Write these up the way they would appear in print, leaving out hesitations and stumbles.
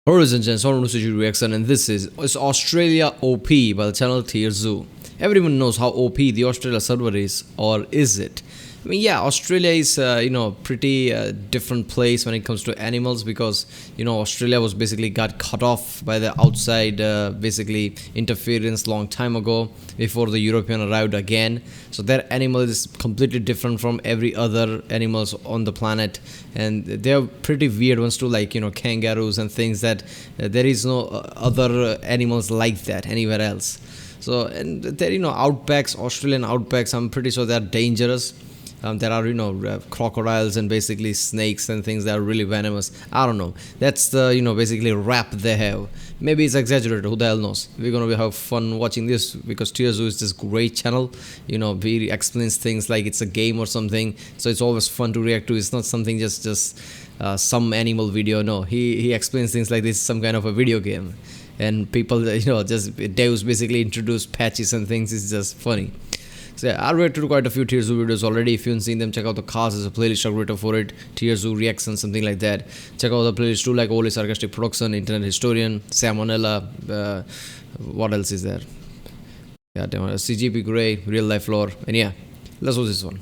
Horizon Gen, Sound Reaction, and this is Australia OP by the channel TierZoo. Everyone knows how OP the Australia server is, or is it? I mean, yeah, Australia is pretty different place when it comes to animals because Australia was basically got cut off by the outside basically interference long time ago before the European arrived again. So their animal is completely different from every other animals on the planet, and they're pretty weird ones too, like kangaroos and things that there is no other animals like that anywhere else. So and they're outbacks, Australian outbacks. I'm pretty sure they're dangerous. There are crocodiles and basically snakes and things that are really venomous. I don't know. That's the basically rap they have. Maybe it's exaggerated. Who the hell knows? We're gonna have fun watching this because TierZoo is this great channel. He explains things like it's a game or something. So it's always fun to react to. It's not something just some animal video. No, he explains things like this is some kind of a video game. And people just devs basically introduce patches and things. It's just funny. So yeah, I reacted to quite a few TierZoo videos already. If you haven't seen them, check out the cars. There's a playlist creator for it. TierZoo reaction, something like that. Check out the playlist too, like Oli Sarcastic Production, Internet Historian, Salmonella. What else is there? Yeah, CGP Grey, Real Life Lore, and yeah, let's watch this one.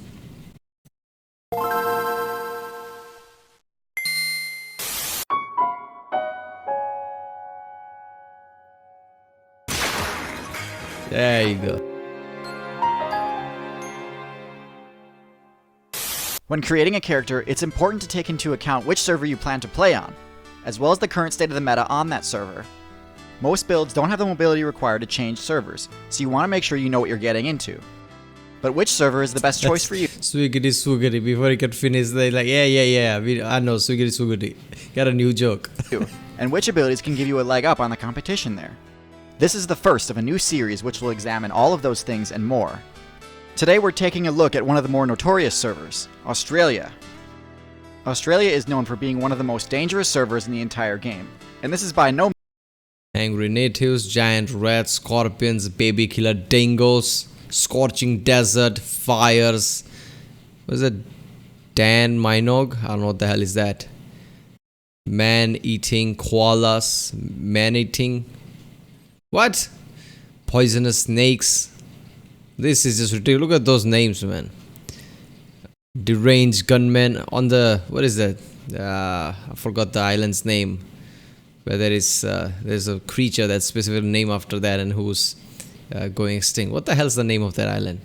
There you go. When creating a character, it's important to take into account which server you plan to play on, as well as the current state of the meta on that server. Most builds don't have the mobility required to change servers, so you want to make sure you know what you're getting into. But which server is the best choice for you? Swiggity Swiggity. Before he could finish, they're like, yeah. I know, Swiggity Swiggity. Got a new joke. And which abilities can give you a leg up on the competition there? This is the first of a new series which will examine all of those things and more. Today we're taking a look at one of the more notorious servers, Australia. Australia is known for being one of the most dangerous servers in the entire game, and this is by no means angry natives, giant rats, scorpions, baby killer dingoes, scorching desert, fires. What is it? Dan Minogue? I don't know what the hell is that. Man-eating koalas, man-eating. What? Poisonous snakes. This is just ridiculous. Look at those names, man. Deranged gunmen on the... What is that? I forgot the island's name. Where there's a creature that's specifically named after that and who's going extinct. What the hell's the name of that island?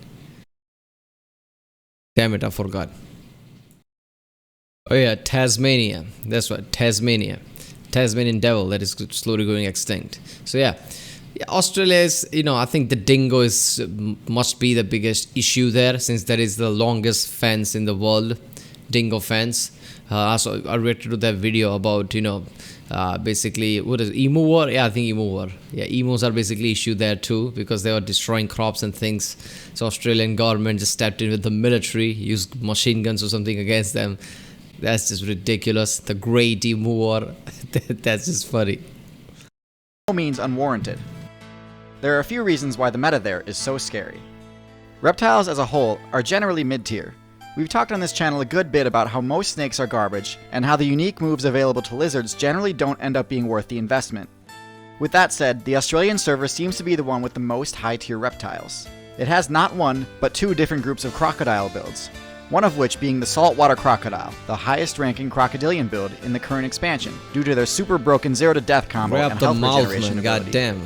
Damn it, I forgot. Oh yeah, Tasmania. That's right, Tasmania. Tasmanian devil that is slowly going extinct. So yeah. Australia is, I think the dingo must be the biggest issue there, since that is the longest fence in the world, dingo fence. So I reacted to that video about, basically, what is it, emu war? Yeah, I think emu war. Yeah, emus are basically issue there too, because they were destroying crops and things. So Australian government just stepped in with the military, used machine guns or something against them. That's just ridiculous. The great emu war. That's just funny. No means unwarranted. There are a few reasons why the meta there is so scary. Reptiles as a whole are generally mid-tier. We've talked on this channel a good bit about how most snakes are garbage, and how the unique moves available to lizards generally don't end up being worth the investment. With that said, the Australian server seems to be the one with the most high-tier reptiles. It has not one, but two different groups of crocodile builds, one of which being the saltwater crocodile, the highest ranking crocodilian build in the current expansion, due to their super broken 0 to death combo and health regeneration ability. Goddamn.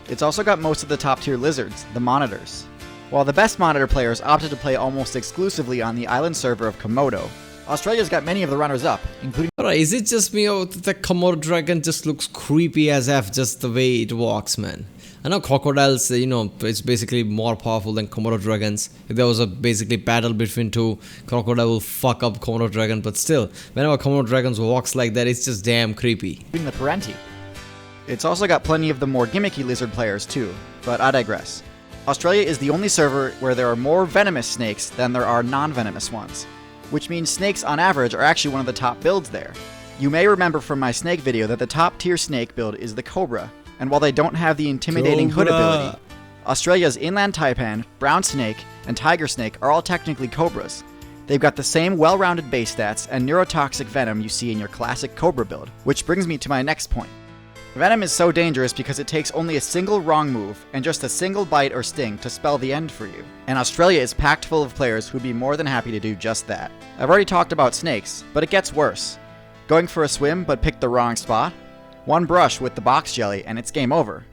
It's also got most of the top tier lizards, the monitors. While the best monitor players opted to play almost exclusively on the island server of Komodo, Australia's got many of the runners up, including... Alright, is it just me or the Komodo dragon just looks creepy as F just the way it walks, man? I know crocodiles, it's basically more powerful than Komodo dragons. If there was a basically battle between two, crocodile will fuck up Komodo dragon, but still, whenever Komodo dragons walks like that, it's just damn creepy. The Parenti. It's also got plenty of the more gimmicky lizard players too, but I digress. Australia is the only server where there are more venomous snakes than there are non-venomous ones, which means snakes on average are actually one of the top builds there. You may remember from my snake video that the top tier snake build is the Cobra, and while they don't have the intimidating hood ability, Australia's inland taipan, brown snake, and tiger snake are all technically cobras. They've got the same well-rounded base stats and neurotoxic venom you see in your classic Cobra build, which brings me to my next point. Venom is so dangerous because it takes only a single wrong move and just a single bite or sting to spell the end for you. And Australia is packed full of players who'd be more than happy to do just that. I've already talked about snakes, but it gets worse. Going for a swim but picked the wrong spot? One brush with the box jelly and it's game over.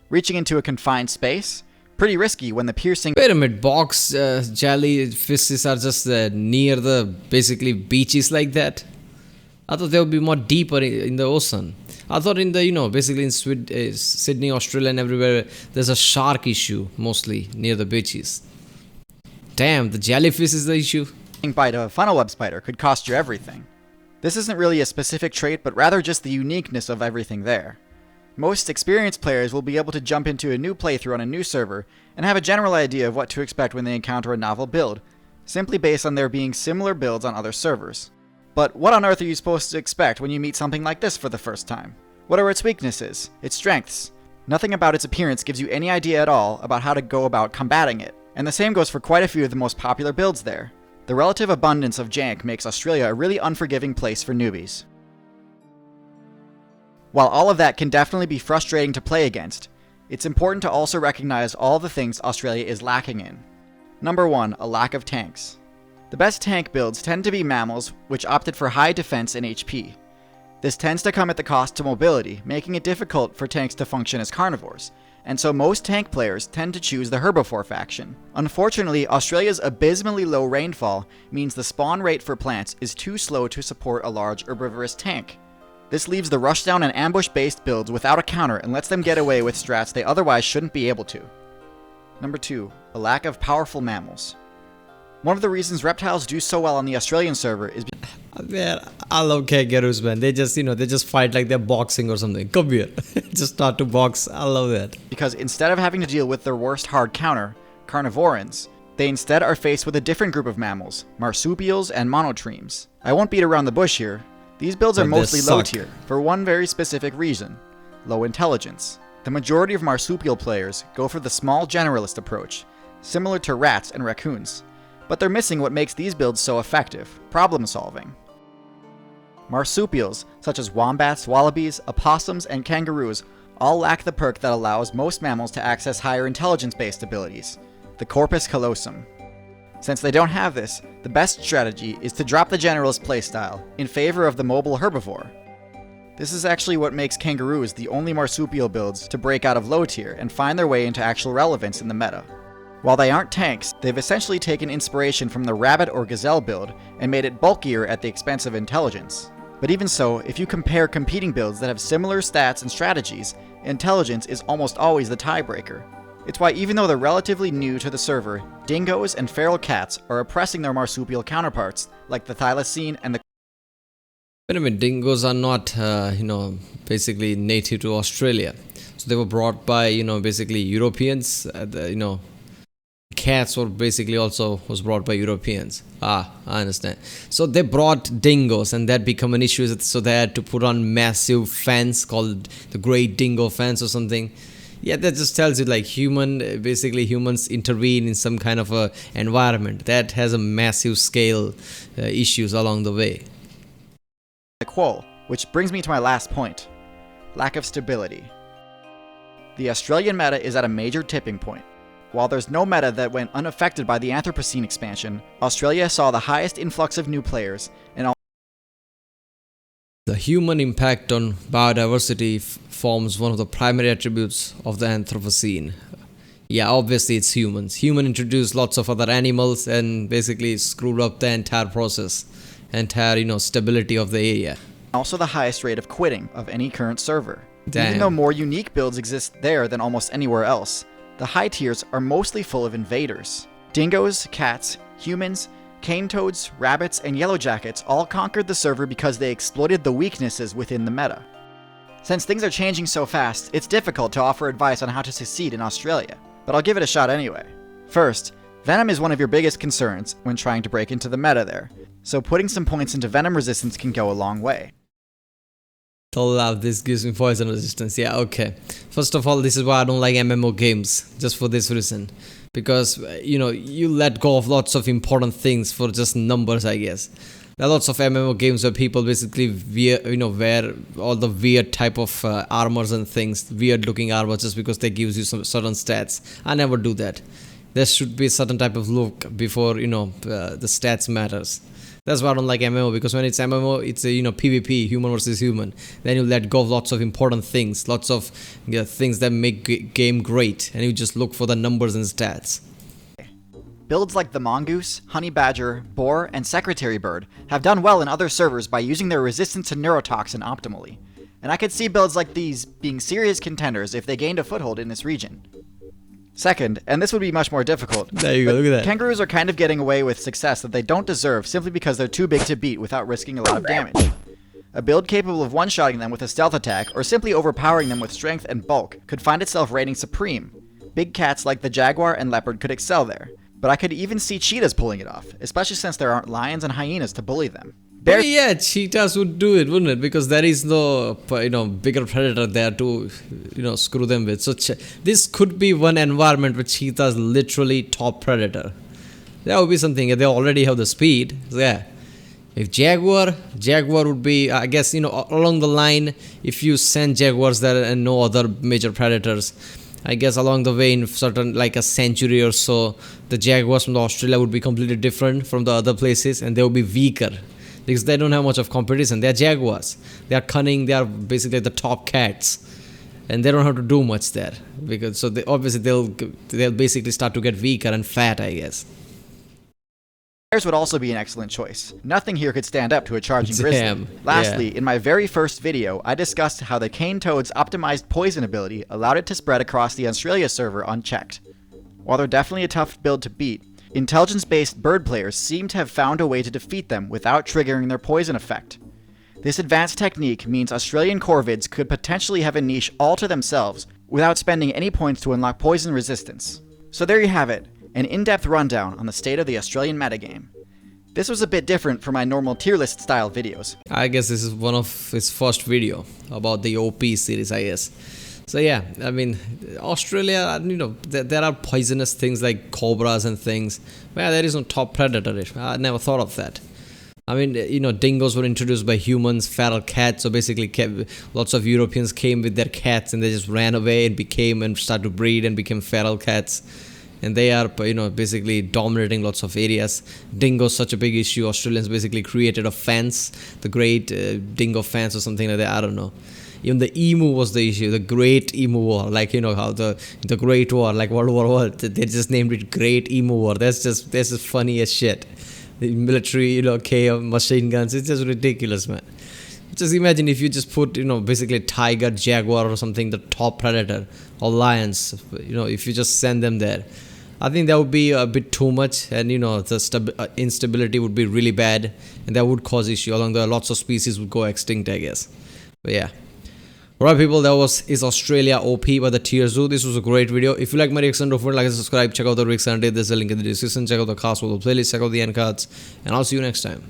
Reaching into a confined space? Pretty risky when the piercing— Wait a minute, box jellyfishes are just near the basically beaches like that? I thought they would be more deeper in the ocean. I thought in the, basically in Sydney, Australia and everywhere, there's a shark issue mostly near the beaches. Damn, the jellyfish is the issue. bite of a funnel web spider could cost you everything. This isn't really a specific trait, but rather just the uniqueness of everything there. Most experienced players will be able to jump into a new playthrough on a new server and have a general idea of what to expect when they encounter a novel build, simply based on there being similar builds on other servers. But what on earth are you supposed to expect when you meet something like this for the first time? What are its weaknesses? Its strengths? Nothing about its appearance gives you any idea at all about how to go about combating it, and the same goes for quite a few of the most popular builds there. The relative abundance of jank makes Australia a really unforgiving place for newbies. While all of that can definitely be frustrating to play against, it's important to also recognize all the things Australia is lacking in. Number 1, a lack of tanks. The best tank builds tend to be mammals, which opted for high defense and HP. This tends to come at the cost to mobility, making it difficult for tanks to function as carnivores, and so most tank players tend to choose the herbivore faction. Unfortunately, Australia's abysmally low rainfall means the spawn rate for plants is too slow to support a large herbivorous tank. This leaves the rushdown and ambush-based builds without a counter and lets them get away with strats they otherwise shouldn't be able to. Number 2, a lack of powerful mammals. One of the reasons reptiles do so well on the Australian server is Man, I love kangaroos, man. They just fight like they're boxing or something. Come here. Just start to box. I love that. because instead of having to deal with their worst hard counter, carnivorans, they instead are faced with a different group of mammals, marsupials and monotremes. I won't beat around the bush here. These builds are But they mostly low suck. tier, for one very specific reason: low intelligence. The majority of marsupial players go for the small generalist approach, similar to rats and raccoons, but they're missing what makes these builds so effective: problem solving. Marsupials, such as wombats, wallabies, opossums, and kangaroos, all lack the perk that allows most mammals to access higher intelligence-based abilities, the corpus callosum. Since they don't have this, the best strategy is to drop the generalist playstyle in favor of the mobile herbivore. This is actually what makes kangaroos the only marsupial builds to break out of low tier and find their way into actual relevance in the meta. While they aren't tanks, they've essentially taken inspiration from the rabbit or gazelle build and made it bulkier at the expense of intelligence. But even so, if you compare competing builds that have similar stats and strategies, intelligence is almost always the tiebreaker. It's why even though they're relatively new to the server, dingoes and feral cats are oppressing their marsupial counterparts, like the thylacine and the— Wait a minute, dingoes are not, basically native to Australia. So they were brought by, basically Europeans. Cats were basically also was brought by Europeans. I understand. So they brought dingoes, and that become an issue. So they had to put on massive fence called the Great Dingo Fence or something. Yeah, that just tells you like humans intervene in some kind of a environment that has a massive scale issues along the way. quoll, which brings me to my last point: lack of stability. The Australian meta is at a major tipping point. While there's no meta that went unaffected by the Anthropocene expansion, Australia saw the highest influx of new players, and The human impact on biodiversity forms one of the primary attributes of the Anthropocene. Yeah, obviously it's humans. Human introduced lots of other animals and basically screwed up the entire process, entire stability of the area. also the highest rate of quitting of any current server. Damn. Even though more unique builds exist there than almost anywhere else, the high tiers are mostly full of invaders. Dingoes, cats, humans, cane toads, rabbits, and yellow jackets all conquered the server because they exploited the weaknesses within the meta. Since things are changing so fast, it's difficult to offer advice on how to succeed in Australia, but I'll give it a shot anyway. First, Venom is one of your biggest concerns when trying to break into the meta there, so putting some points into Venom resistance can go a long way. Love, this gives me poison resistance. Yeah, okay. First of all, this is why I don't like MMO games, just for this reason. Because, you let go of lots of important things for just numbers, I guess. There are lots of MMO games where people basically wear all the weird type of armors and things, weird looking armor, just because they gives you some certain stats. I never do that. There should be a certain type of look before the stats matters. That's why I don't like MMO, because when it's MMO, it's a PvP, human versus human. Then you let go of lots of important things, lots of things that make game great, and you just look for the numbers and stats. Builds like the Mongoose, Honey Badger, Boar, and Secretary Bird have done well in other servers by using their resistance to neurotoxin optimally, and I could see builds like these being serious contenders if they gained a foothold in this region. Second, and this would be much more difficult, there you go, look at that. Kangaroos are kind of getting away with success that they don't deserve simply because they're too big to beat without risking a lot of damage. A build capable of one-shotting them with a stealth attack, or simply overpowering them with strength and bulk, could find itself reigning supreme. Big cats like the jaguar and leopard could excel there. But I could even see cheetahs pulling it off, especially since there aren't lions and hyenas to bully them. Well, yeah, cheetahs would do it, wouldn't it? Because there is no, bigger predator there to, screw them with. So this could be one environment where cheetahs literally top predator. That would be something. They already have the speed. So yeah. If jaguar would be, I guess, along the line, if you send jaguars there and no other major predators, I guess along the way in certain like a century or so, the jaguars from Australia would be completely different from the other places, and they would be weaker because they don't have much of competition. They are jaguars. They are cunning. They are basically the top cats, and they don't have to do much there because they'll basically start to get weaker and fat, I guess. Bears would also be an excellent choice. Nothing here could stand up to a charging grizzly. Damn. Lastly, Yeah. in my very first video, I discussed how the cane toad's optimized poison ability allowed it to spread across the Australia server unchecked. While they're definitely a tough build to beat, intelligence-based bird players seem to have found a way to defeat them without triggering their poison effect. This advanced technique means Australian corvids could potentially have a niche all to themselves without spending any points to unlock poison resistance. So there you have it. An in-depth rundown on the state of the Australian metagame. This was a bit different from my normal tier list style videos. I guess this is one of his first video about the OP series, I guess. So yeah, I mean, Australia, there are poisonous things like cobras and things. Well, there is no top predator. I never thought of that. I mean, dingoes were introduced by humans, feral cats. So basically, lots of Europeans came with their cats and they just ran away and started to breed and became feral cats. And they are, basically dominating lots of areas. Dingo is such a big issue. Australians basically created a fence, the Great Dingo Fence or something like that. I don't know. Even the emu was the issue, the Great Emu War. Like, how the Great War, like World War I, they just named it Great Emu War. That's just funny as shit. The military, chaos, machine guns. It's just ridiculous, man. Just imagine if you just put, basically tiger, jaguar or something, the top predator, or lions, if you just send them there. I think that would be a bit too much, and the instability would be really bad, and that would cause issue. Along the lots of species would go extinct, I guess. But yeah. Alright people, that is Australia OP by the TierZoo. This was a great video. If you like my reaction, don't forget to like and subscribe. Check out the reaction. There's a link in the description. Check out the cast for the playlist. Check out the end cards. And I'll see you next time.